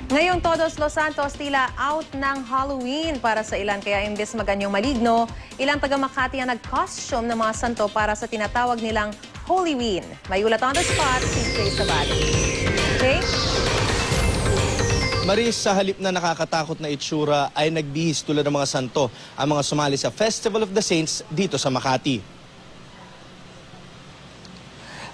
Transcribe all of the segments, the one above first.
Ngayong Todos Los Santos, tila out ng Halloween para sa ilan. Kaya imbes maganyong maligno, ilang taga Makati ang nag-costume ng mga santo para sa tinatawag nilang Holyween. May ulat on the spot, si Jay Sabali. Jay? Maris, sa halip na nakakatakot na itsura ay nagbihis tulad ng mga santo ang mga sumali sa Festival of the Saints dito sa Makati.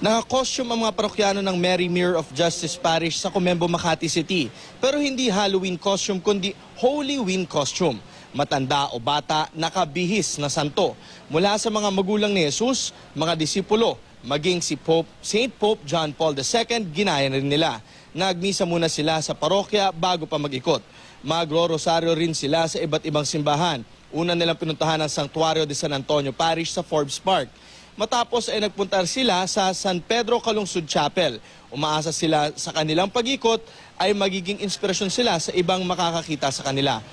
Naka-costume ang mga parokyano ng Mary Mirror of Justice Parish sa Comembo, Makati City. Pero hindi Halloween costume kundi Holyween costume. Matanda o bata, nakabihis na santo. Mula sa mga magulang ni Jesus, mga disipulo, maging si Saint Pope John Paul II, ginaya rin nila. Nagmisa muna sila sa parokya bago pa mag-ikot. Magro-rosaryo rin sila sa iba't ibang simbahan. Una nilang pinuntahan ang Sanctuario de San Antonio Parish sa Forbes Park. Matapos ay nagpunta sila sa San Pedro Calungsod Chapel. Umaasa sila sa kanilang pag-ikot ay magiging inspirasyon sila sa ibang makakakita sa kanila.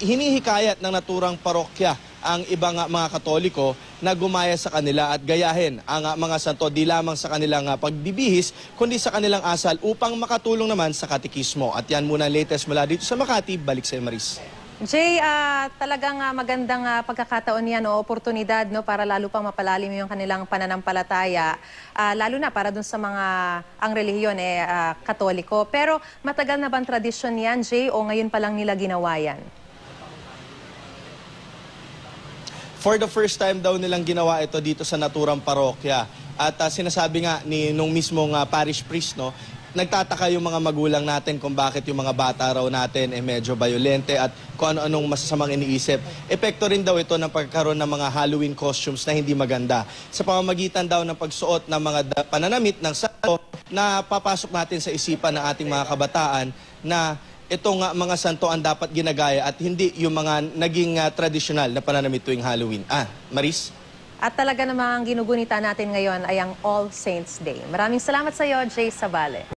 Hinihikayat ng naturang parokya ang ibang mga Katoliko na gumaya sa kanila at gayahin ang mga santo di lamang sa kanilang pagbibihis kundi sa kanilang asal upang makatulong naman sa katekismo. At yan muna latest mula dito sa Makati. Balik sa Maris. Jay, talagang magandang pagkakataon yan o oportunidad no, para lalo pang mapalalim yung kanilang pananampalataya, lalo na para dun sa mga ang relihiyon Katoliko. Pero matagal na bang tradisyon yan, Jay, o ngayon pa lang nila ginawa yan? For the first time daw nilang ginawa ito dito sa naturang parokya. At sinasabi nga nung mismong parish priest, no, nagtataka yung mga magulang natin kung bakit yung mga bata raw natin medyo violente at kung ano-anong masasamang iniisip. Epekto rin daw ito ng pagkaroon ng mga Halloween costumes na hindi maganda. Sa pamamagitan daw ng pagsuot ng mga pananamit ng santo na papasok natin sa isipan ng ating mga kabataan na itong mga santo ang dapat ginagaya at hindi yung mga naging tradisyonal na pananamit tuwing Halloween. Maris? At talaga namang ginugunita natin ngayon ay ang All Saints Day. Maraming salamat sa iyo, Jay Sabale.